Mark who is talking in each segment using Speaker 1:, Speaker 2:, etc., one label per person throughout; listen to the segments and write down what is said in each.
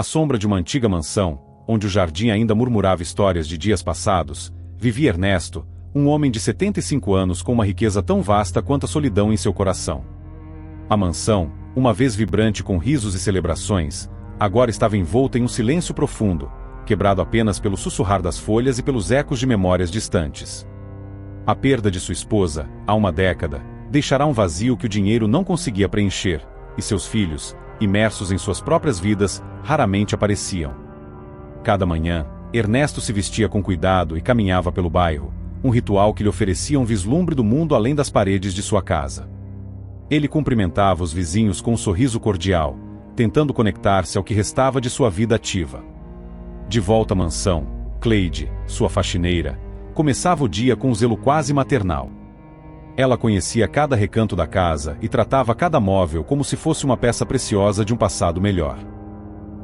Speaker 1: À sombra de uma antiga mansão, onde o jardim ainda murmurava histórias de dias passados, vivia Ernesto, um homem de 75 anos com uma riqueza tão vasta quanto a solidão em seu coração. A mansão, uma vez vibrante com risos e celebrações, agora estava envolta em um silêncio profundo, quebrado apenas pelo sussurrar das folhas e pelos ecos de memórias distantes. A perda de sua esposa, há uma década, deixará um vazio que o dinheiro não conseguia preencher, e seus filhos, imersos em suas próprias vidas, raramente apareciam. Cada manhã, Ernesto se vestia com cuidado e caminhava pelo bairro, um ritual que lhe oferecia um vislumbre do mundo além das paredes de sua casa. Ele cumprimentava os vizinhos com um sorriso cordial, tentando conectar-se ao que restava de sua vida ativa. De volta à mansão, Cleide, sua faxineira, começava o dia com um zelo quase maternal. Ela conhecia cada recanto da casa e tratava cada móvel como se fosse uma peça preciosa de um passado melhor.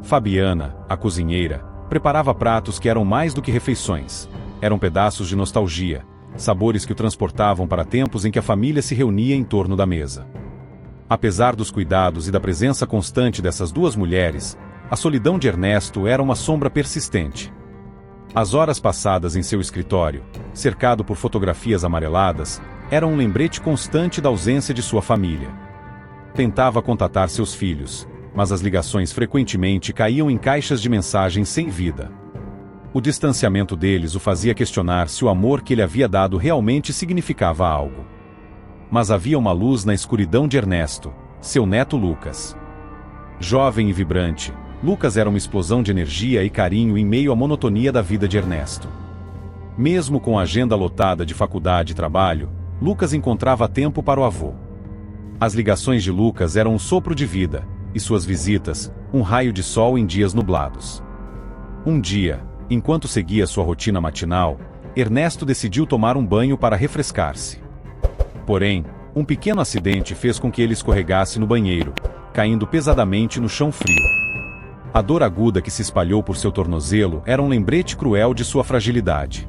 Speaker 1: Fabiana, a cozinheira, preparava pratos que eram mais do que refeições. Eram pedaços de nostalgia, sabores que o transportavam para tempos em que a família se reunia em torno da mesa. Apesar dos cuidados e da presença constante dessas duas mulheres, a solidão de Ernesto era uma sombra persistente. As horas passadas em seu escritório, cercado por fotografias amareladas, eram um lembrete constante da ausência de sua família. Tentava contatar seus filhos, mas as ligações frequentemente caíam em caixas de mensagens sem vida. O distanciamento deles o fazia questionar se o amor que ele havia dado realmente significava algo. Mas havia uma luz na escuridão de Ernesto, seu neto Lucas. Jovem e vibrante, Lucas era uma explosão de energia e carinho em meio à monotonia da vida de Ernesto. Mesmo com a agenda lotada de faculdade e trabalho, Lucas encontrava tempo para o avô. As ligações de Lucas eram um sopro de vida, e suas visitas, um raio de sol em dias nublados. Um dia, enquanto seguia sua rotina matinal, Ernesto decidiu tomar um banho para refrescar-se. Porém, um pequeno acidente fez com que ele escorregasse no banheiro, caindo pesadamente no chão frio. A dor aguda que se espalhou por seu tornozelo era um lembrete cruel de sua fragilidade.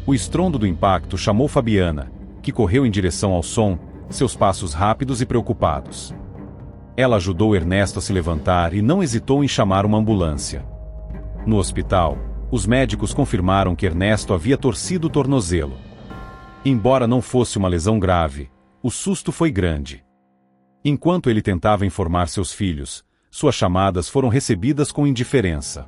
Speaker 1: O estrondo do impacto chamou Fabiana, que correu em direção ao som, seus passos rápidos e preocupados. Ela ajudou Ernesto a se levantar e não hesitou em chamar uma ambulância. No hospital, os médicos confirmaram que Ernesto havia torcido o tornozelo. Embora não fosse uma lesão grave, o susto foi grande. Enquanto ele tentava informar seus filhos, suas chamadas foram recebidas com indiferença.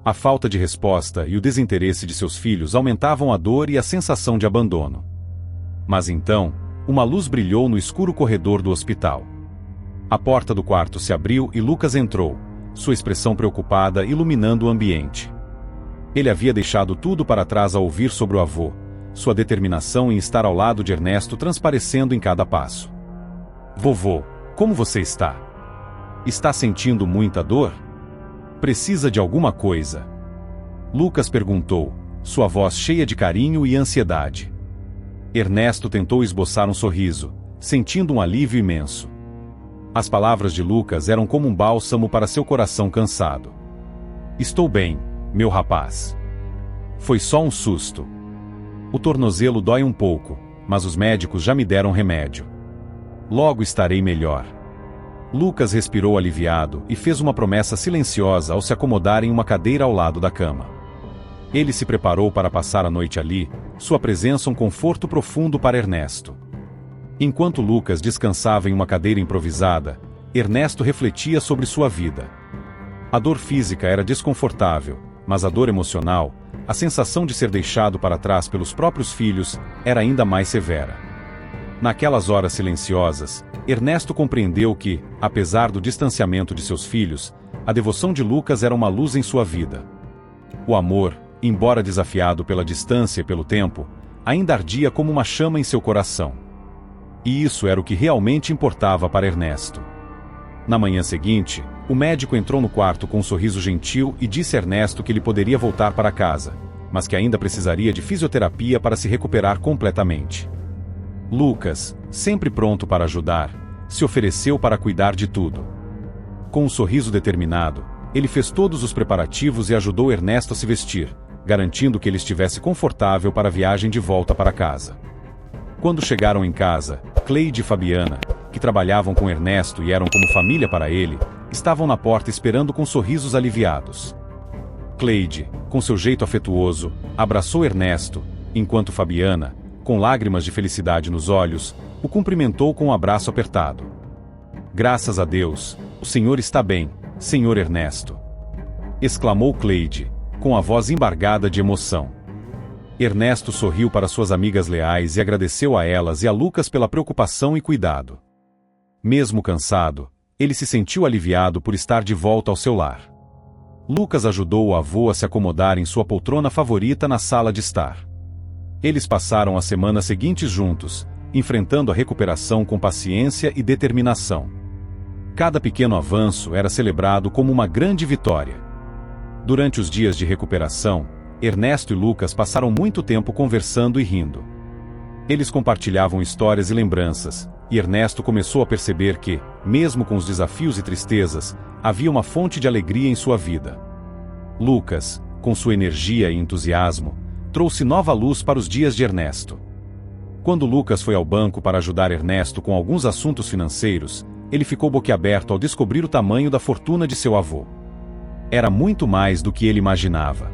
Speaker 1: A falta de resposta e o desinteresse de seus filhos aumentavam a dor e a sensação de abandono. Mas então, uma luz brilhou no escuro corredor do hospital. A porta do quarto se abriu e Lucas entrou, sua expressão preocupada iluminando o ambiente. Ele havia deixado tudo para trás ao ouvir sobre o avô, sua determinação em estar ao lado de Ernesto transparecendo em cada passo. Vovô, como você está? Está sentindo muita dor? Precisa de alguma coisa? Lucas perguntou, sua voz cheia de carinho e ansiedade. Ernesto tentou esboçar um sorriso, sentindo um alívio imenso. As palavras de Lucas eram como um bálsamo para seu coração cansado. Estou bem, meu rapaz. Foi só um susto. O tornozelo dói um pouco, mas os médicos já me deram remédio. Logo estarei melhor. Lucas respirou aliviado e fez uma promessa silenciosa ao se acomodar em uma cadeira ao lado da cama. Ele se preparou para passar a noite ali, sua presença um conforto profundo para Ernesto. Enquanto Lucas descansava em uma cadeira improvisada, Ernesto refletia sobre sua vida. A dor física era desconfortável, mas a dor emocional, a sensação de ser deixado para trás pelos próprios filhos, era ainda mais severa. Naquelas horas silenciosas, Ernesto compreendeu que, apesar do distanciamento de seus filhos, a devoção de Lucas era uma luz em sua vida. O amor, embora desafiado pela distância e pelo tempo, ainda ardia como uma chama em seu coração. E isso era o que realmente importava para Ernesto. Na manhã seguinte, o médico entrou no quarto com um sorriso gentil e disse a Ernesto que ele poderia voltar para casa, mas que ainda precisaria de fisioterapia para se recuperar completamente. Lucas, sempre pronto para ajudar, se ofereceu para cuidar de tudo. Com um sorriso determinado, ele fez todos os preparativos e ajudou Ernesto a se vestir, garantindo que ele estivesse confortável para a viagem de volta para casa. Quando chegaram em casa, Cleide e Fabiana, que trabalhavam com Ernesto e eram como família para ele, estavam na porta esperando com sorrisos aliviados. Cleide, com seu jeito afetuoso, abraçou Ernesto, enquanto Fabiana, com lágrimas de felicidade nos olhos, o cumprimentou com um abraço apertado. "Graças a Deus, o senhor está bem, senhor Ernesto", exclamou Cleide, com a voz embargada de emoção. Ernesto sorriu para suas amigas leais e agradeceu a elas e a Lucas pela preocupação e cuidado. Mesmo cansado, ele se sentiu aliviado por estar de volta ao seu lar. Lucas ajudou o avô a se acomodar em sua poltrona favorita na sala de estar. Eles passaram as semanas seguintes juntos, enfrentando a recuperação com paciência e determinação. Cada pequeno avanço era celebrado como uma grande vitória. Durante os dias de recuperação, Ernesto e Lucas passaram muito tempo conversando e rindo. Eles compartilhavam histórias e lembranças, e Ernesto começou a perceber que, mesmo com os desafios e tristezas, havia uma fonte de alegria em sua vida. Lucas, com sua energia e entusiasmo, trouxe nova luz para os dias de Ernesto. Quando Lucas foi ao banco para ajudar Ernesto com alguns assuntos financeiros, ele ficou boquiaberto ao descobrir o tamanho da fortuna de seu avô. Era muito mais do que ele imaginava.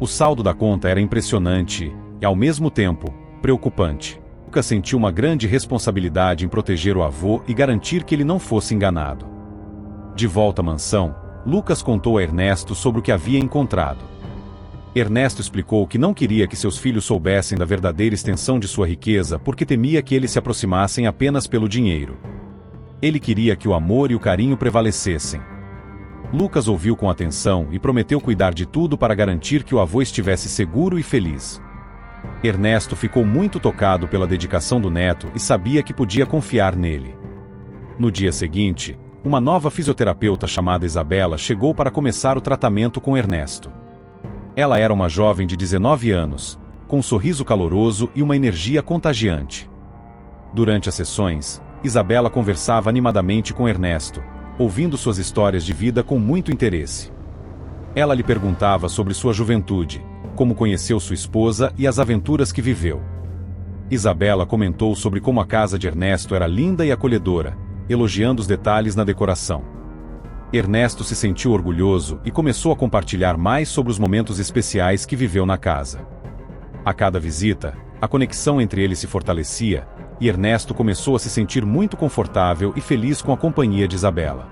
Speaker 1: O saldo da conta era impressionante e, ao mesmo tempo, preocupante. Lucas sentiu uma grande responsabilidade em proteger o avô e garantir que ele não fosse enganado. De volta à mansão, Lucas contou a Ernesto sobre o que havia encontrado. Ernesto explicou que não queria que seus filhos soubessem da verdadeira extensão de sua riqueza porque temia que eles se aproximassem apenas pelo dinheiro. Ele queria que o amor e o carinho prevalecessem. Lucas ouviu com atenção e prometeu cuidar de tudo para garantir que o avô estivesse seguro e feliz. Ernesto ficou muito tocado pela dedicação do neto e sabia que podia confiar nele. No dia seguinte, uma nova fisioterapeuta chamada Isabela chegou para começar o tratamento com Ernesto. Ela era uma jovem de 19 anos, com um sorriso caloroso e uma energia contagiante. Durante as sessões, Isabela conversava animadamente com Ernesto, ouvindo suas histórias de vida com muito interesse. Ela lhe perguntava sobre sua juventude, como conheceu sua esposa e as aventuras que viveu. Isabela comentou sobre como a casa de Ernesto era linda e acolhedora, elogiando os detalhes na decoração. Ernesto se sentiu orgulhoso e começou a compartilhar mais sobre os momentos especiais que viveu na casa. A cada visita, a conexão entre eles se fortalecia, e Ernesto começou a se sentir muito confortável e feliz com a companhia de Isabela.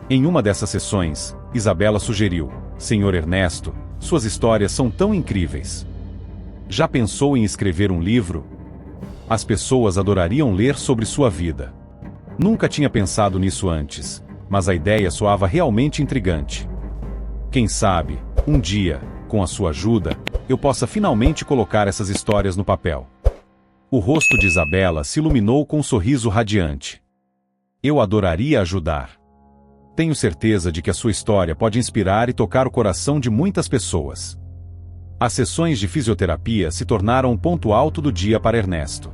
Speaker 1: Em uma dessas sessões, Isabela sugeriu: "Senhor Ernesto, suas histórias são tão incríveis. Já pensou em escrever um livro? As pessoas adorariam ler sobre sua vida." Nunca tinha pensado nisso antes, mas a ideia soava realmente intrigante. Quem sabe, um dia, com a sua ajuda, eu possa finalmente colocar essas histórias no papel. O rosto de Isabela se iluminou com um sorriso radiante. "Eu adoraria ajudar. Tenho certeza de que a sua história pode inspirar e tocar o coração de muitas pessoas." As sessões de fisioterapia se tornaram um ponto alto do dia para Ernesto.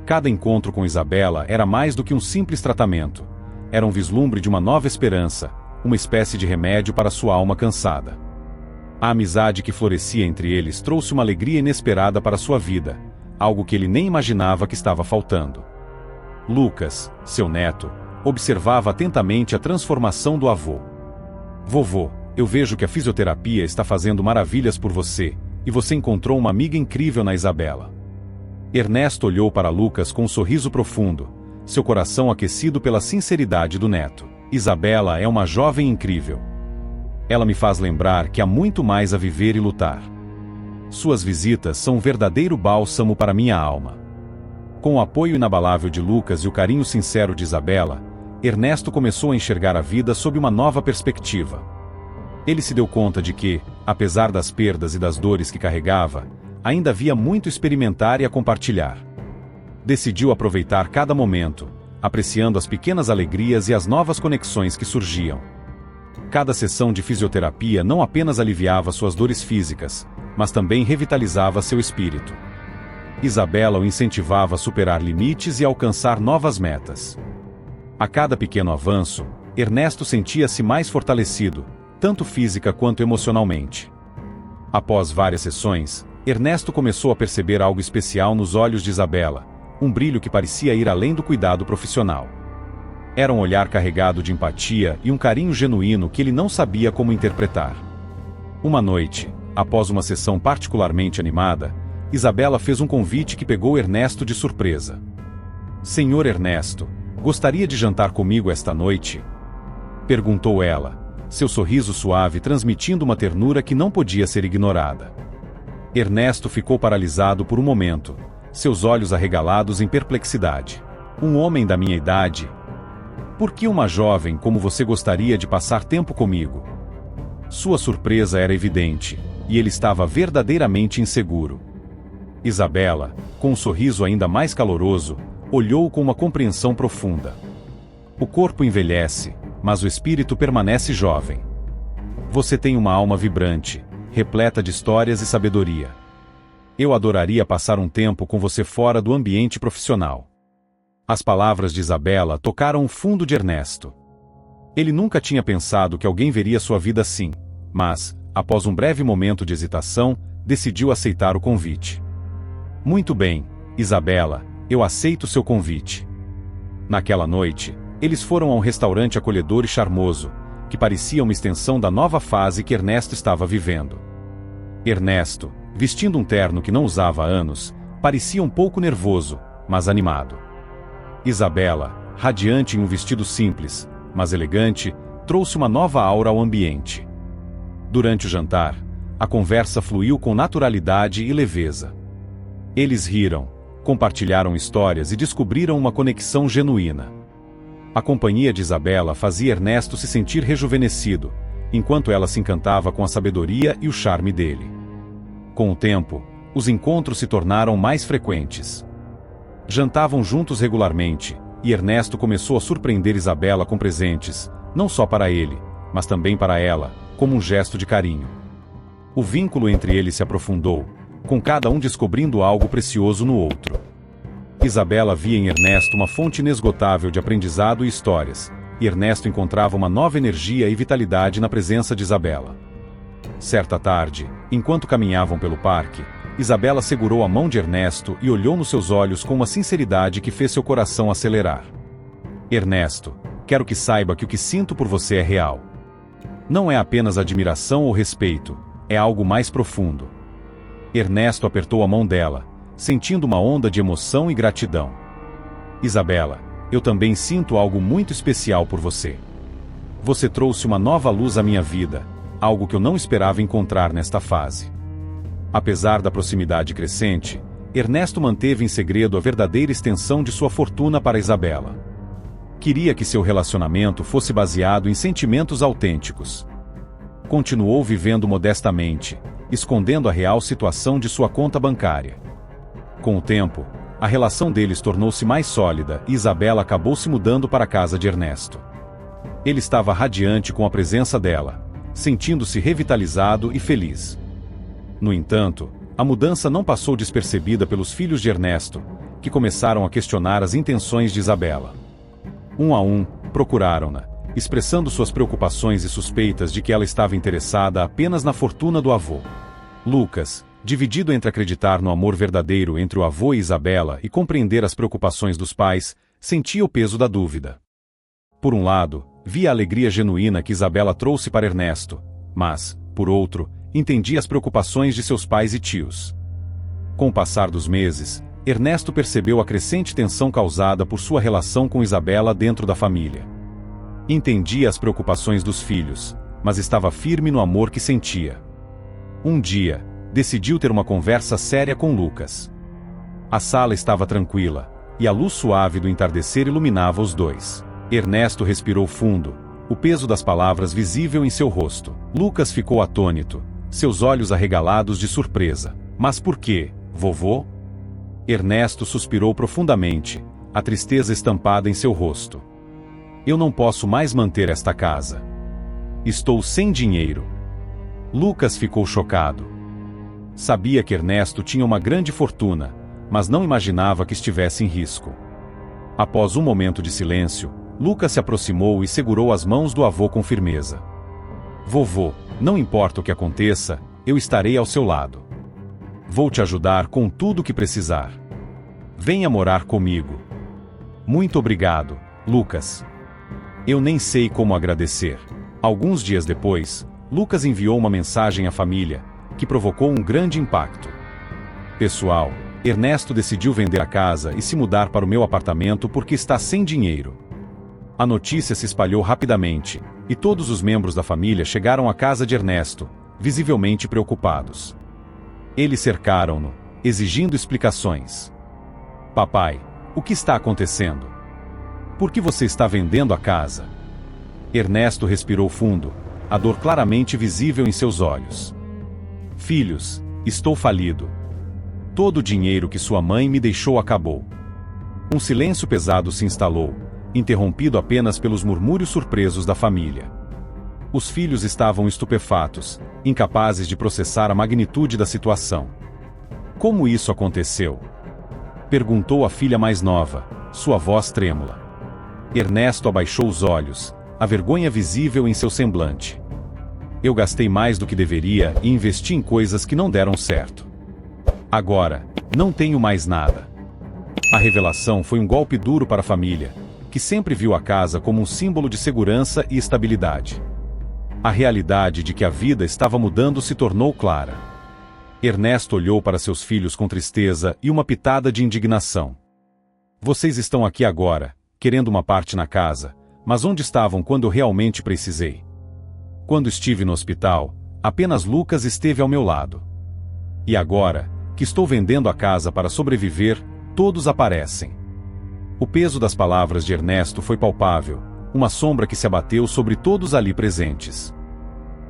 Speaker 1: Cada encontro com Isabela era mais do que um simples tratamento. Era um vislumbre de uma nova esperança, uma espécie de remédio para sua alma cansada. A amizade que florescia entre eles trouxe uma alegria inesperada para sua vida, algo que ele nem imaginava que estava faltando. Lucas, seu neto, observava atentamente a transformação do avô. "Vovô, eu vejo que a fisioterapia está fazendo maravilhas por você, e você encontrou uma amiga incrível na Isabela." Ernesto olhou para Lucas com um sorriso profundo, seu coração aquecido pela sinceridade do neto. "Isabela é uma jovem incrível. Ela me faz lembrar que há muito mais a viver e lutar. Suas visitas são um verdadeiro bálsamo para minha alma." Com o apoio inabalável de Lucas e o carinho sincero de Isabela, Ernesto começou a enxergar a vida sob uma nova perspectiva. Ele se deu conta de que, apesar das perdas e das dores que carregava, ainda havia muito a experimentar e a compartilhar. Decidiu aproveitar cada momento, apreciando as pequenas alegrias e as novas conexões que surgiam. Cada sessão de fisioterapia não apenas aliviava suas dores físicas, mas também revitalizava seu espírito. Isabela o incentivava a superar limites e alcançar novas metas. A cada pequeno avanço, Ernesto sentia-se mais fortalecido, tanto física quanto emocionalmente. Após várias sessões, Ernesto começou a perceber algo especial nos olhos de Isabela, um brilho que parecia ir além do cuidado profissional. Era um olhar carregado de empatia e um carinho genuíno que ele não sabia como interpretar. Uma noite, após uma sessão particularmente animada, Isabela fez um convite que pegou Ernesto de surpresa. "Senhor Ernesto, gostaria de jantar comigo esta noite?" perguntou ela, seu sorriso suave transmitindo uma ternura que não podia ser ignorada. Ernesto ficou paralisado por um momento, seus olhos arregalados em perplexidade. "Um homem da minha idade? Por que uma jovem como você gostaria de passar tempo comigo?" Sua surpresa era evidente, e ele estava verdadeiramente inseguro. Isabela, com um sorriso ainda mais caloroso, olhou com uma compreensão profunda. "O corpo envelhece, mas o espírito permanece jovem. Você tem uma alma vibrante, repleta de histórias e sabedoria. Eu adoraria passar um tempo com você fora do ambiente profissional." As palavras de Isabela tocaram o fundo de Ernesto. Ele nunca tinha pensado que alguém veria sua vida assim, mas, após um breve momento de hesitação, decidiu aceitar o convite. "Muito bem, Isabela, eu aceito seu convite." Naquela noite, eles foram a um restaurante acolhedor e charmoso, que parecia uma extensão da nova fase que Ernesto estava vivendo. Ernesto, vestindo um terno que não usava há anos, parecia um pouco nervoso, mas animado. Isabela, radiante em um vestido simples, mas elegante, trouxe uma nova aura ao ambiente. Durante o jantar, a conversa fluiu com naturalidade e leveza. Eles riram, compartilharam histórias e descobriram uma conexão genuína. A companhia de Isabela fazia Ernesto se sentir rejuvenescido, enquanto ela se encantava com a sabedoria e o charme dele. Com o tempo, os encontros se tornaram mais frequentes. Jantavam juntos regularmente, e Ernesto começou a surpreender Isabela com presentes, não só para ele, mas também para ela, como um gesto de carinho. O vínculo entre eles se aprofundou, com cada um descobrindo algo precioso no outro. Isabela via em Ernesto uma fonte inesgotável de aprendizado e histórias, e Ernesto encontrava uma nova energia e vitalidade na presença de Isabela. Certa tarde, enquanto caminhavam pelo parque, Isabela segurou a mão de Ernesto e olhou nos seus olhos com uma sinceridade que fez seu coração acelerar. "Ernesto, quero que saiba que o que sinto por você é real. Não é apenas admiração ou respeito, é algo mais profundo." Ernesto apertou a mão dela, sentindo uma onda de emoção e gratidão. "Isabela, eu também sinto algo muito especial por você. Você trouxe uma nova luz à minha vida, algo que eu não esperava encontrar nesta fase." Apesar da proximidade crescente, Ernesto manteve em segredo a verdadeira extensão de sua fortuna para Isabela. Queria que seu relacionamento fosse baseado em sentimentos autênticos. Continuou vivendo modestamente, escondendo a real situação de sua conta bancária. Com o tempo, a relação deles tornou-se mais sólida e Isabela acabou se mudando para a casa de Ernesto. Ele estava radiante com a presença dela, sentindo-se revitalizado e feliz. No entanto, a mudança não passou despercebida pelos filhos de Ernesto, que começaram a questionar as intenções de Isabela. Um a um, procuraram-na, expressando suas preocupações e suspeitas de que ela estava interessada apenas na fortuna do avô. Lucas, dividido entre acreditar no amor verdadeiro entre o avô e Isabela e compreender as preocupações dos pais, sentia o peso da dúvida. Por um lado, via a alegria genuína que Isabela trouxe para Ernesto, mas, por outro, entendia as preocupações de seus pais e tios. Com o passar dos meses, Ernesto percebeu a crescente tensão causada por sua relação com Isabela dentro da família. Entendia as preocupações dos filhos, mas estava firme no amor que sentia. Um dia, decidiu ter uma conversa séria com Lucas. A sala estava tranquila, e a luz suave do entardecer iluminava os dois. Ernesto respirou fundo, o peso das palavras visível em seu rosto. Lucas ficou atônito, seus olhos arregalados de surpresa. "Mas por quê, vovô?" Ernesto suspirou profundamente, a tristeza estampada em seu rosto. "Eu não posso mais manter esta casa. Estou sem dinheiro." Lucas ficou chocado. Sabia que Ernesto tinha uma grande fortuna, mas não imaginava que estivesse em risco. Após um momento de silêncio, Lucas se aproximou e segurou as mãos do avô com firmeza. "Vovô, não importa o que aconteça, eu estarei ao seu lado. Vou te ajudar com tudo o que precisar. Venha morar comigo." "Muito obrigado, Lucas." Eu nem sei como agradecer. Alguns dias depois, Lucas enviou uma mensagem à família, que provocou um grande impacto. Pessoal, Ernesto decidiu vender a casa e se mudar para o meu apartamento porque está sem dinheiro. A notícia se espalhou rapidamente, e todos os membros da família chegaram à casa de Ernesto, visivelmente preocupados. Eles cercaram-no, exigindo explicações. Papai, o que está acontecendo? Por que você está vendendo a casa? Ernesto respirou fundo, a dor claramente visível em seus olhos. Filhos, estou falido. Todo o dinheiro que sua mãe me deixou acabou. Um silêncio pesado se instalou, interrompido apenas pelos murmúrios surpresos da família. Os filhos estavam estupefatos, incapazes de processar a magnitude da situação. Como isso aconteceu? Perguntou a filha mais nova, sua voz trêmula. Ernesto abaixou os olhos, a vergonha visível em seu semblante. Eu gastei mais do que deveria e investi em coisas que não deram certo. Agora, não tenho mais nada. A revelação foi um golpe duro para a família, que sempre viu a casa como um símbolo de segurança e estabilidade. A realidade de que a vida estava mudando se tornou clara. Ernesto olhou para seus filhos com tristeza e uma pitada de indignação. Vocês estão aqui agora, querendo uma parte na casa, mas onde estavam quando eu realmente precisei? Quando estive no hospital, apenas Lucas esteve ao meu lado. E agora, que estou vendendo a casa para sobreviver, todos aparecem. O peso das palavras de Ernesto foi palpável, uma sombra que se abateu sobre todos ali presentes.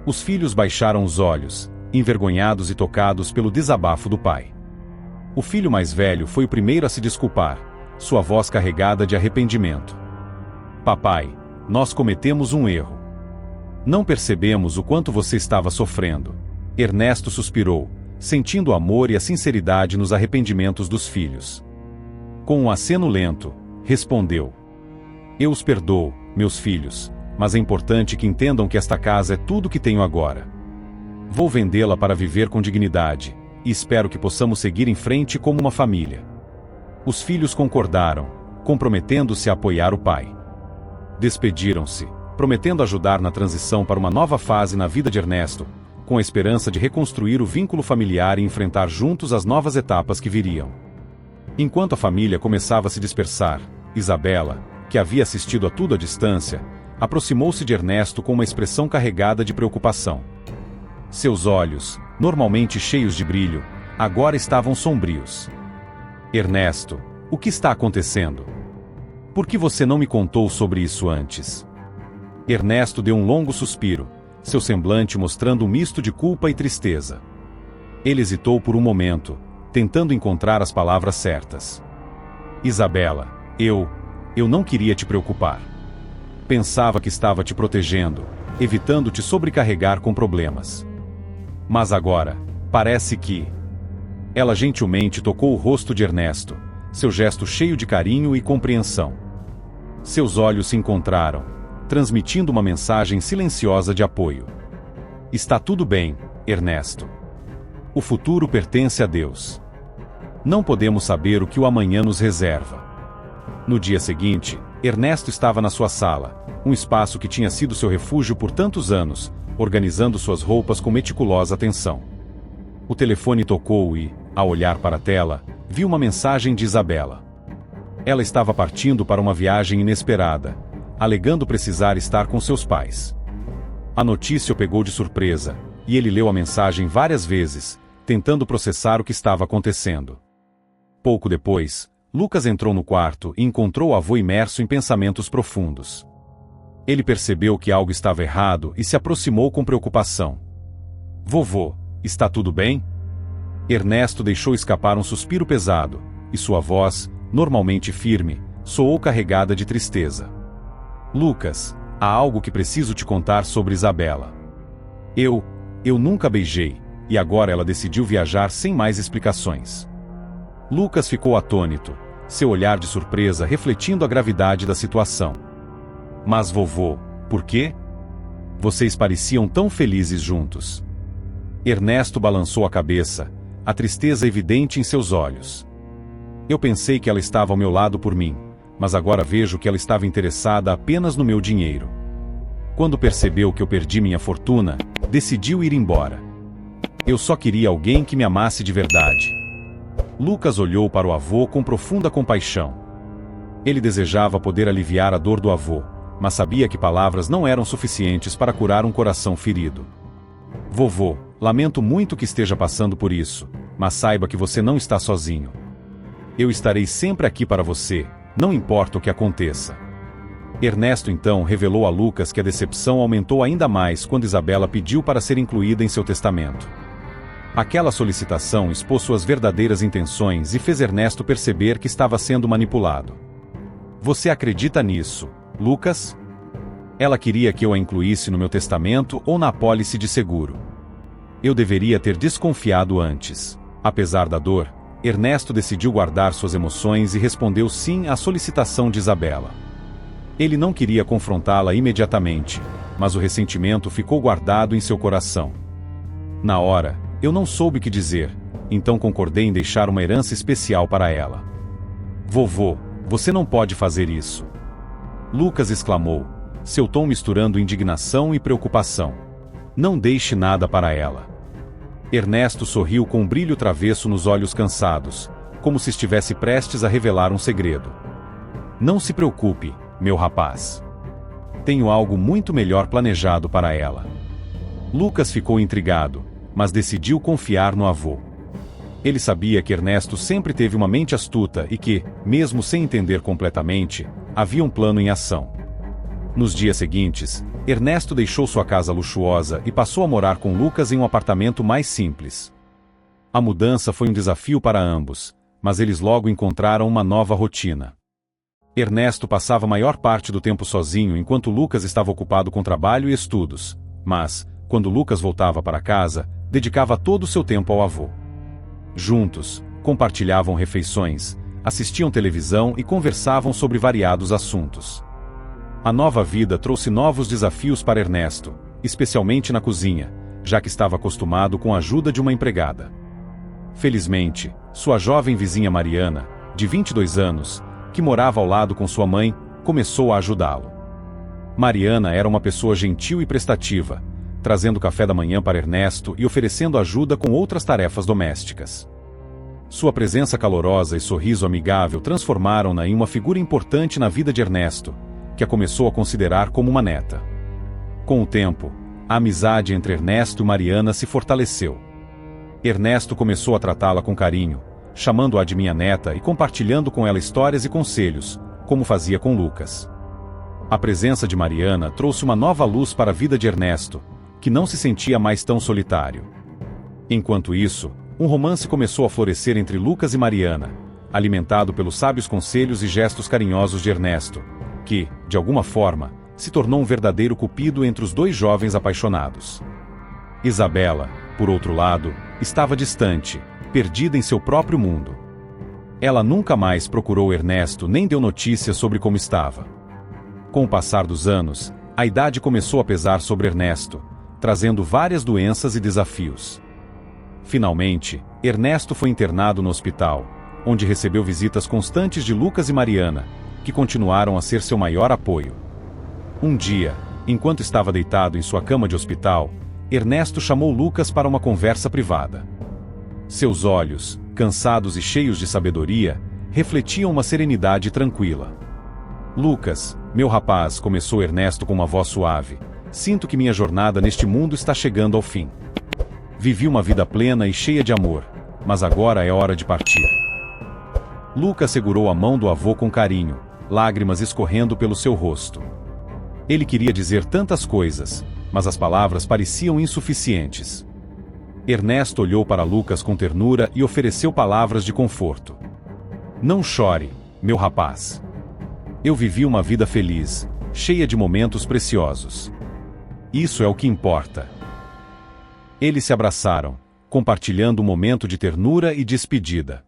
Speaker 1: Os filhos baixaram os olhos, envergonhados e tocados pelo desabafo do pai. O filho mais velho foi o primeiro a se desculpar, sua voz carregada de arrependimento. Papai, nós cometemos um erro. Não percebemos o quanto você estava sofrendo. Ernesto suspirou, sentindo o amor e a sinceridade nos arrependimentos dos filhos. Com um aceno lento, respondeu: Eu os perdoo, meus filhos, mas é importante que entendam que esta casa é tudo que tenho agora. Vou vendê-la para viver com dignidade, e espero que possamos seguir em frente como uma família. Os filhos concordaram, comprometendo-se a apoiar o pai. Despediram-se, prometendo ajudar na transição para uma nova fase na vida de Ernesto, com a esperança de reconstruir o vínculo familiar e enfrentar juntos as novas etapas que viriam. Enquanto a família começava a se dispersar, Isabela, que havia assistido a tudo à distância, aproximou-se de Ernesto com uma expressão carregada de preocupação. Seus olhos, normalmente cheios de brilho, agora estavam sombrios. Ernesto, o que está acontecendo? Por que você não me contou sobre isso antes? Ernesto deu um longo suspiro, seu semblante mostrando um misto de culpa e tristeza. Ele hesitou por um momento, tentando encontrar as palavras certas. Isabela, eu não queria te preocupar. Pensava que estava te protegendo, evitando te sobrecarregar com problemas. Mas agora, parece que... Ela gentilmente tocou o rosto de Ernesto, seu gesto cheio de carinho e compreensão. Seus olhos se encontraram, transmitindo uma mensagem silenciosa de apoio. Está tudo bem, Ernesto. O futuro pertence a Deus. Não podemos saber o que o amanhã nos reserva. No dia seguinte, Ernesto estava na sua sala, um espaço que tinha sido seu refúgio por tantos anos, organizando suas roupas com meticulosa atenção. O telefone tocou e, ao olhar para a tela, viu uma mensagem de Isabela. Ela estava partindo para uma viagem inesperada, alegando precisar estar com seus pais. A notícia o pegou de surpresa, e ele leu a mensagem várias vezes, tentando processar o que estava acontecendo. Pouco depois, Lucas entrou no quarto e encontrou o avô imerso em pensamentos profundos. Ele percebeu que algo estava errado e se aproximou com preocupação. Vovô, está tudo bem? Ernesto deixou escapar um suspiro pesado, e sua voz, normalmente firme, soou carregada de tristeza. Lucas, há algo que preciso te contar sobre Isabela. Eu nunca beijei, e agora ela decidiu viajar sem mais explicações. Lucas ficou atônito, seu olhar de surpresa refletindo a gravidade da situação. Mas vovô, por quê? Vocês pareciam tão felizes juntos. Ernesto balançou a cabeça, a tristeza evidente em seus olhos. Eu pensei que ela estava ao meu lado por mim, mas agora vejo que ela estava interessada apenas no meu dinheiro. Quando percebeu que eu perdi minha fortuna, decidiu ir embora. Eu só queria alguém que me amasse de verdade. Lucas olhou para o avô com profunda compaixão. Ele desejava poder aliviar a dor do avô, mas sabia que palavras não eram suficientes para curar um coração ferido. Vovô, lamento muito que esteja passando por isso, mas saiba que você não está sozinho. Eu estarei sempre aqui para você, não importa o que aconteça. Ernesto então revelou a Lucas que a decepção aumentou ainda mais quando Isabela pediu para ser incluída em seu testamento. Aquela solicitação expôs suas verdadeiras intenções e fez Ernesto perceber que estava sendo manipulado. Você acredita nisso, Lucas? Ela queria que eu a incluísse no meu testamento ou na apólice de seguro. Eu deveria ter desconfiado antes. Apesar da dor, Ernesto decidiu guardar suas emoções e respondeu sim à solicitação de Isabela. Ele não queria confrontá-la imediatamente, mas o ressentimento ficou guardado em seu coração. Na hora, eu não soube o que dizer, então concordei em deixar uma herança especial para ela. Vovô, você não pode fazer isso. Lucas exclamou, seu tom misturando indignação e preocupação. Não deixe nada para ela. Ernesto sorriu com um brilho travesso nos olhos cansados, como se estivesse prestes a revelar um segredo. Não se preocupe, meu rapaz. Tenho algo muito melhor planejado para ela. Lucas ficou intrigado, mas decidiu confiar no avô. Ele sabia que Ernesto sempre teve uma mente astuta e que, mesmo sem entender completamente, havia um plano em ação. Nos dias seguintes, Ernesto deixou sua casa luxuosa e passou a morar com Lucas em um apartamento mais simples. A mudança foi um desafio para ambos, mas eles logo encontraram uma nova rotina. Ernesto passava a maior parte do tempo sozinho enquanto Lucas estava ocupado com trabalho e estudos, mas, quando Lucas voltava para casa, dedicava todo o seu tempo ao avô. Juntos, compartilhavam refeições, assistiam televisão e conversavam sobre variados assuntos. A nova vida trouxe novos desafios para Ernesto, especialmente na cozinha, já que estava acostumado com a ajuda de uma empregada. Felizmente, sua jovem vizinha Mariana, de 22 anos, que morava ao lado com sua mãe, começou a ajudá-lo. Mariana era uma pessoa gentil e prestativa, trazendo café da manhã para Ernesto e oferecendo ajuda com outras tarefas domésticas. Sua presença calorosa e sorriso amigável transformaram-na em uma figura importante na vida de Ernesto, que a começou a considerar como uma neta. Com o tempo, a amizade entre Ernesto e Mariana se fortaleceu. Ernesto começou a tratá-la com carinho, chamando-a de minha neta e compartilhando com ela histórias e conselhos, como fazia com Lucas. A presença de Mariana trouxe uma nova luz para a vida de Ernesto, que não se sentia mais tão solitário. Enquanto isso, um romance começou a florescer entre Lucas e Mariana, alimentado pelos sábios conselhos e gestos carinhosos de Ernesto, que, de alguma forma, se tornou um verdadeiro cupido entre os dois jovens apaixonados. Isabela, por outro lado, estava distante, perdida em seu próprio mundo. Ela nunca mais procurou Ernesto nem deu notícias sobre como estava. Com o passar dos anos, a idade começou a pesar sobre Ernesto, trazendo várias doenças e desafios. Finalmente, Ernesto foi internado no hospital, onde recebeu visitas constantes de Lucas e Mariana, que continuaram a ser seu maior apoio. Um dia, enquanto estava deitado em sua cama de hospital, Ernesto chamou Lucas para uma conversa privada. Seus olhos, cansados e cheios de sabedoria, refletiam uma serenidade tranquila. Lucas, meu rapaz, começou Ernesto com uma voz suave, sinto que minha jornada neste mundo está chegando ao fim. Vivi uma vida plena e cheia de amor, mas agora é hora de partir. Lucas segurou a mão do avô com carinho, lágrimas escorrendo pelo seu rosto. Ele queria dizer tantas coisas, mas as palavras pareciam insuficientes. Ernesto olhou para Lucas com ternura e ofereceu palavras de conforto. Não chore, meu rapaz. Eu vivi uma vida feliz, cheia de momentos preciosos. Isso é o que importa. Eles se abraçaram, compartilhando um momento de ternura e despedida.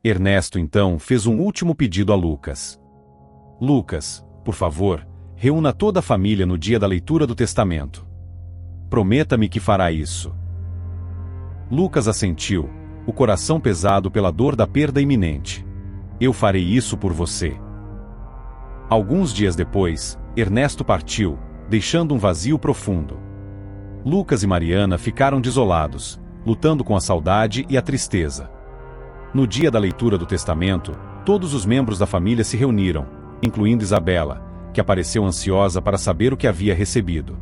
Speaker 1: Ernesto então fez um último pedido a Lucas. Lucas, por favor, reúna toda a família no dia da leitura do testamento. Prometa-me que fará isso. Lucas assentiu, o coração pesado pela dor da perda iminente. Eu farei isso por você. Alguns dias depois, Ernesto partiu, deixando um vazio profundo. Lucas e Mariana ficaram desolados, lutando com a saudade e a tristeza. No dia da leitura do testamento, todos os membros da família se reuniram, incluindo Isabela, que apareceu ansiosa para saber o que havia recebido.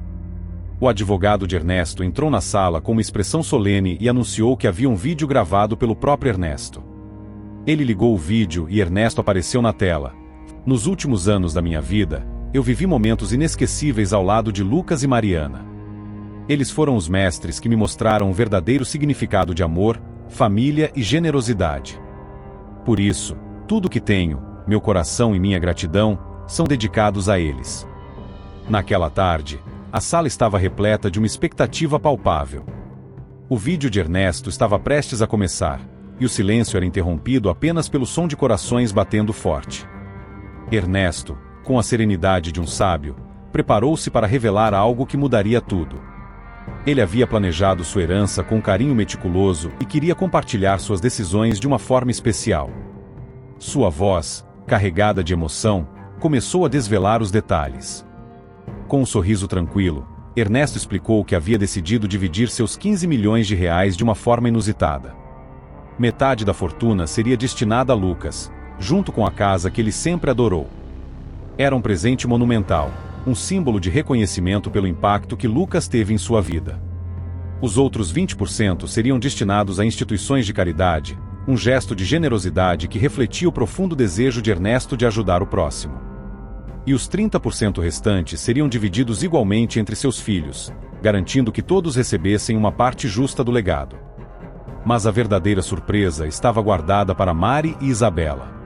Speaker 1: O advogado de Ernesto entrou na sala com uma expressão solene e anunciou que havia um vídeo gravado pelo próprio Ernesto. Ele ligou o vídeo e Ernesto apareceu na tela. Nos últimos anos da minha vida, eu vivi momentos inesquecíveis ao lado de Lucas e Mariana. Eles foram os mestres que me mostraram o verdadeiro significado de amor, família e generosidade. Por isso, tudo o que tenho, meu coração e minha gratidão, são dedicados a eles. Naquela tarde, a sala estava repleta de uma expectativa palpável. O vídeo de Ernesto estava prestes a começar, e o silêncio era interrompido apenas pelo som de corações batendo forte. Ernesto, com a serenidade de um sábio, preparou-se para revelar algo que mudaria tudo. Ele havia planejado sua herança com carinho meticuloso e queria compartilhar suas decisões de uma forma especial. Sua voz, carregada de emoção, começou a desvelar os detalhes. Com um sorriso tranquilo, Ernesto explicou que havia decidido dividir seus 15 milhões de reais de uma forma inusitada. Metade da fortuna seria destinada a Lucas, junto com a casa que ele sempre adorou. Era um presente monumental, um símbolo de reconhecimento pelo impacto que Lucas teve em sua vida. Os outros 20% seriam destinados a instituições de caridade, um gesto de generosidade que refletia o profundo desejo de Ernesto de ajudar o próximo. E os 30% restantes seriam divididos igualmente entre seus filhos, garantindo que todos recebessem uma parte justa do legado. Mas a verdadeira surpresa estava guardada para Mari e Isabela.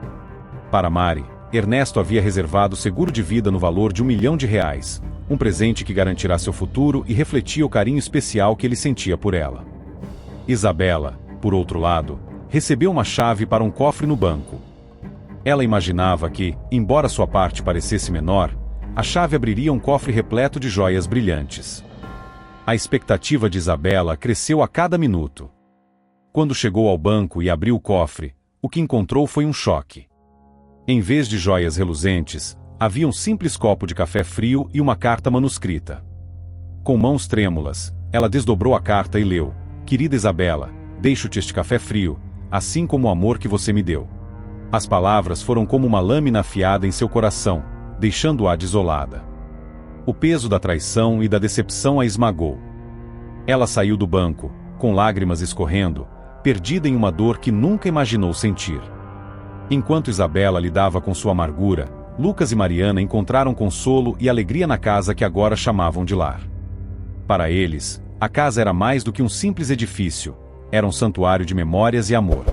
Speaker 1: Para Mari, Ernesto havia reservado seguro de vida no valor de R$1 milhão, um presente que garantirá seu futuro e refletia o carinho especial que ele sentia por ela. Isabela, por outro lado, recebeu uma chave para um cofre no banco. Ela imaginava que, embora sua parte parecesse menor, a chave abriria um cofre repleto de joias brilhantes. A expectativa de Isabela cresceu a cada minuto. Quando chegou ao banco e abriu o cofre, o que encontrou foi um choque. Em vez de joias reluzentes, havia um simples copo de café frio e uma carta manuscrita. Com mãos trêmulas, ela desdobrou a carta e leu: "Querida Isabela, deixo-te este café frio, assim como o amor que você me deu." As palavras foram como uma lâmina afiada em seu coração, deixando-a desolada. O peso da traição e da decepção a esmagou. Ela saiu do banco, com lágrimas escorrendo, perdida em uma dor que nunca imaginou sentir. Enquanto Isabela lidava com sua amargura, Lucas e Mariana encontraram consolo e alegria na casa que agora chamavam de lar. Para eles, a casa era mais do que um simples edifício, era um santuário de memórias e amor.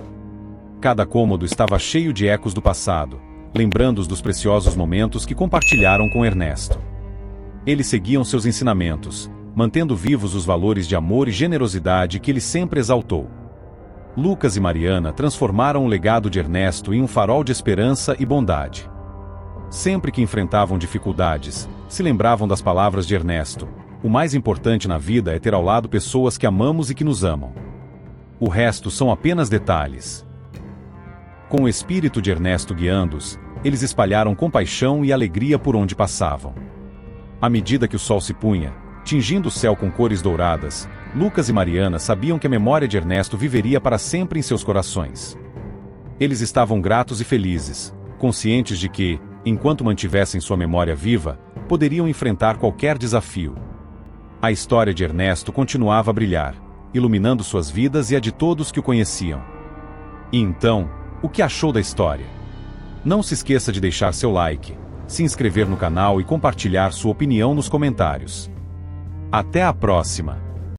Speaker 1: Cada cômodo estava cheio de ecos do passado, lembrando-os dos preciosos momentos que compartilharam com Ernesto. Eles seguiam seus ensinamentos, mantendo vivos os valores de amor e generosidade que ele sempre exaltou. Lucas e Mariana transformaram o legado de Ernesto em um farol de esperança e bondade. Sempre que enfrentavam dificuldades, se lembravam das palavras de Ernesto: "O mais importante na vida é ter ao lado pessoas que amamos e que nos amam. O resto são apenas detalhes." Com o espírito de Ernesto guiando-os, eles espalharam compaixão e alegria por onde passavam. À medida que o sol se punha, tingindo o céu com cores douradas, Lucas e Mariana sabiam que a memória de Ernesto viveria para sempre em seus corações. Eles estavam gratos e felizes, conscientes de que, enquanto mantivessem sua memória viva, poderiam enfrentar qualquer desafio. A história de Ernesto continuava a brilhar, iluminando suas vidas e a de todos que o conheciam. E então, o que achou da história? Não se esqueça de deixar seu like, se inscrever no canal e compartilhar sua opinião nos comentários. Até a próxima!